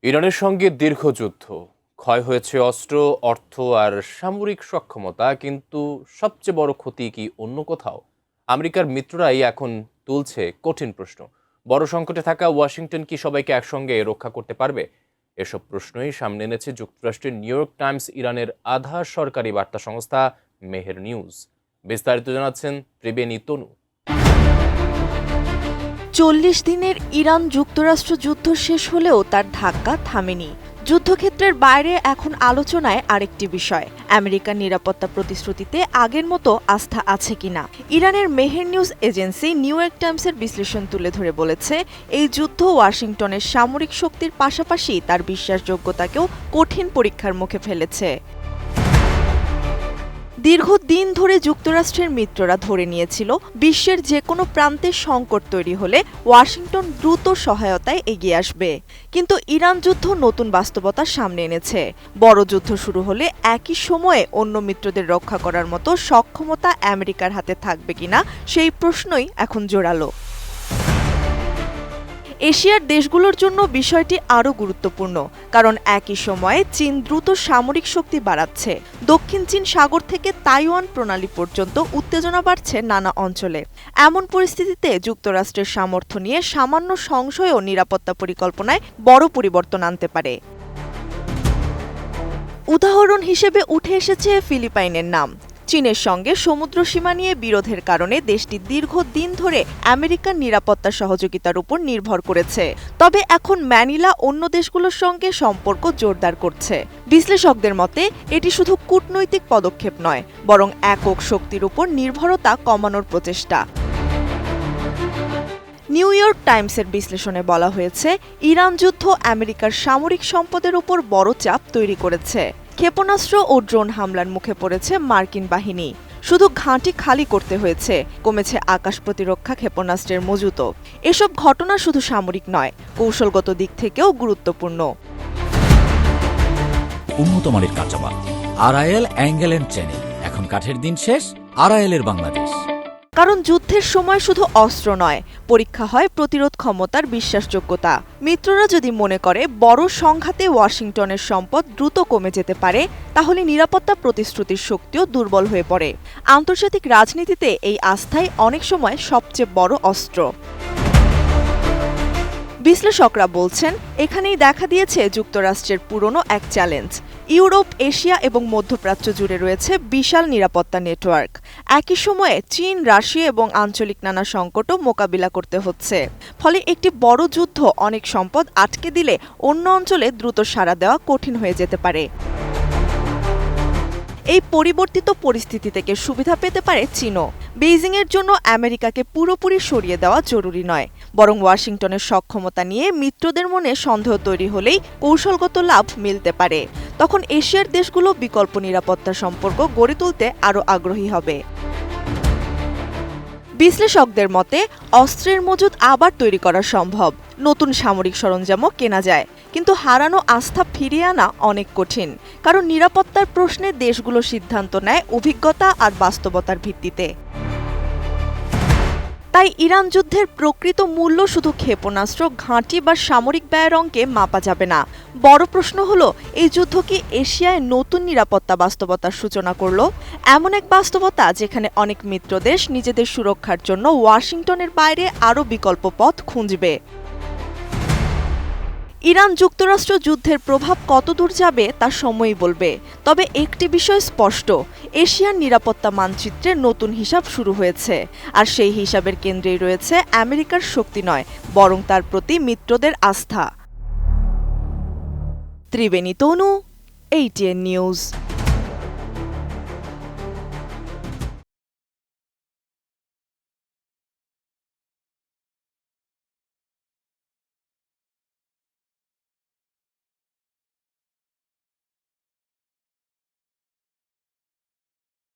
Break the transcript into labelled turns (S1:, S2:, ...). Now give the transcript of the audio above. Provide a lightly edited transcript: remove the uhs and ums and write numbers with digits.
S1: ইরানের সঙ্গে দীর্ঘ যুদ্ধ, ক্ষয় হয়েছে অস্ত্র, অর্থ আর সামরিক সক্ষমতা, কিন্তু সবচেয়ে বড় ক্ষতি কি অন্য কোথাও? আমেরিকার মিত্ররাই এখন তুলছে কঠিন প্রশ্ন। বড় সংকটে থাকা ওয়াশিংটন কি সবাইকে একসঙ্গে রক্ষা করতে পারবে? এসব প্রশ্নই সামনে এনেছে যুক্তরাষ্ট্রের নিউ ইয়র্ক টাইমস ইরানের আধা সরকারি বার্তা সংস্থা মেহের নিউজ। বিস্তারিত জানাচ্ছেন ত্রিবেণী তনু।
S2: ৪০ দিনের ইরান যুক্তরাষ্ট্র যুদ্ধ শেষ হলেও তার ধাক্কা থামেনি। যুদ্ধক্ষেত্রের বাইরে এখন আলোচনায় আরেকটি বিষয়, আমেরিকার নিরাপত্তা প্রতিশ্রুতিতে আগের মতো আস্থা আছে কিনা। ইরানের Mehr news agency New York টাইমসের বিশ্লেষণ তুলে ধরে বলেছে, এই যুদ্ধ ওয়াশিংটনের সামরিক শক্তির পাশাপাশি তার বিশ্বাসযোগ্যতাকেও কঠিন পরীক্ষার মুখে ফেলেছে। দীর্ঘদিন ধরে যুক্তরাষ্ট্রের মিত্ররা ধরে নিয়েছিল, বিশ্বের যে কোনো প্রান্তে সংকট তৈরি হলে ওয়াশিংটন দ্রুত সহায়তায় এগিয়ে আসবে। কিন্তু ইরান যুদ্ধ নতুন বাস্তবতার সামনে এনেছে। বড় যুদ্ধ শুরু হলে একই সময়ে অন্য মিত্রদের রক্ষা করার মতো সক্ষমতা আমেরিকার হাতে থাকবে কিনা, সেই প্রশ্নই এখন জোরালো। এশিয়ার দেশগুলোর জন্য বিষয়টি আরও গুরুত্বপূর্ণ, কারণ একই সময়ে চীন দ্রুত সামরিক শক্তি বাড়াচ্ছে। দক্ষিণ চীন সাগর থেকে তাইওয়ান প্রণালী পর্যন্ত উত্তেজনা বাড়ছে নানা অঞ্চলে। এমন পরিস্থিতিতে যুক্তরাষ্ট্রের সামর্থ্য নিয়ে সামান্য সংশয়ও নিরাপত্তা পরিকল্পনায় বড় পরিবর্তন আনতে পারে। উদাহরণ হিসেবে উঠে এসেছে ফিলিপাইনের নাম। চীনের সঙ্গে সমুদ্র সীমা নিয়ে বিরোধের কারণে দেশটি দীর্ঘদিন ধরে আমেরিকার নিরাপত্তা সহযোগিতার উপর নির্ভর করেছে। তবে এখন ম্যানিলা অন্য দেশগুলোর সঙ্গে সম্পর্ক জোরদার করছে। বিশ্লেষকদের মতে এটি শুধু কূটনৈতিক পদক্ষেপ নয়, বরং একক শক্তির উপর নির্ভরতা কমানোর প্রচেষ্টা। নিউ ইয়র্ক টাইমসের বিশ্লেষণে বলা হয়েছে, ইরান যুদ্ধ আমেরিকার সামরিক সম্পদের উপর বড় চাপ তৈরি করেছে। ক্ষেপণাস্ত্র ও ড্রোন হামলার মুখে পড়েছে মার্কিন বাহিনী। শুধু ঘাঁটি খালি করতে হয়েছে, কমেছে আকাশ প্রতিরক্ষা ক্ষেপণাস্ত্রের মজুতও। এসব ঘটনা শুধু সামরিক নয়, কৌশলগত দিক থেকেও গুরুত্বপূর্ণ।
S3: উন্নত মানের কাঁচামাল, আরআইএল অ্যাঙ্গেল এন্ড চ্যানেল, এখন কাঠের দিন শেষ, আরআইএল এর বাংলাদেশ।
S2: কারণ যুদ্ধের সময় শুধু অস্ত্র নয়, পরীক্ষা হয় প্রতিরোধ ক্ষমতার বিশ্বাসযোগ্যতা। মিত্ররা যদি মনে করে বড় সংঘাতে ওয়াশিংটনের সম্পদ দ্রুত কমে যেতে পারে, তাহলে নিরাপত্তা প্রতিশ্রুতির শক্তিও দুর্বল হয়ে পড়ে। আন্তর্জাতিক রাজনীতিতে এই আস্থাই অনেক সময় সবচেয়ে বড় অস্ত্র। বিশ্লেষকরা বলছেন, এখানেই দেখা দিয়েছে যুক্তরাষ্ট্রের পুরনো এক চ্যালেঞ্জ। ইউরোপ, এশিয়া এবং মধ্যপ্রাচ্য জুড়ে রয়েছে বিশাল নিরাপত্তা নেটওয়ার্ক। একই সময়ে চীন, রাশিয়া এবং আঞ্চলিক নানা সংকটও মোকাবিলা করতে হচ্ছে। ফলে একটি বড় যুদ্ধ অনেক সম্পদ আটকে দিলে অন্য অঞ্চলে দ্রুত সাড়া দেওয়া কঠিন হয়ে যেতে পারে। এই পরিবর্তিত পরিস্থিতি থেকে সুবিধা পেতে পারে চীনও। বেইজিংয়ের জন্য আমেরিকাকে পুরোপুরি সরিয়ে দেওয়া জরুরি নয়, বরং ওয়াশিংটনের সক্ষমতা নিয়ে মিত্রদের মনে সন্দেহ তৈরি হলেই কৌশলগত লাভ মিলতে পারে। তখন এশিয়ার দেশগুলো বিকল্প নিরাপত্তা সম্পর্ক গড়ে তুলতে আরও আগ্রহী হবে। বিশ্লেষকদের মতে, অস্ত্রের মজুত আবার তৈরি করা সম্ভব, নতুন সামরিক সরঞ্জামও কেনা যায়, কিন্তু হারানো আস্থা ফিরিয়ে আনা অনেক কঠিন। কারণ নিরাপত্তার প্রশ্নে দেশগুলো সিদ্ধান্ত নেয় অভিজ্ঞতা আর বাস্তবতার ভিত্তিতে। তাই ইরান যুদ্ধের প্রকৃত মূল্য শুধু ক্ষেপণাস্ত্র, ঘাঁটি বা সামরিক ব্যয়ের অঙ্কে মাপা যাবে না। বড় প্রশ্ন হলো, এই যুদ্ধ কি এশিয়ায় নতুন নিরাপত্তা বাস্তবতার সূচনা করল? এমন এক বাস্তবতা যেখানে অনেক মিত্রদেশ নিজেদের সুরক্ষার জন্য ওয়াশিংটনের বাইরে আরও বিকল্প পথ খুঁজবে। ইরান যুক্তরাষ্ট্র যুদ্ধের প্রভাব কতদূর যাবে তা সময়ই বলবে। তবে একটি বিষয় স্পষ্ট, এশিয়ার নিরাপত্তা মানচিত্রে নতুন হিসাব শুরু হয়েছে। আর সেই হিসাবের কেন্দ্রেই রয়েছে আমেরিকার শক্তি নয়, বরং তার প্রতি মিত্রদের আস্থা। ত্রিবেণী তনু, ATN নিউজ।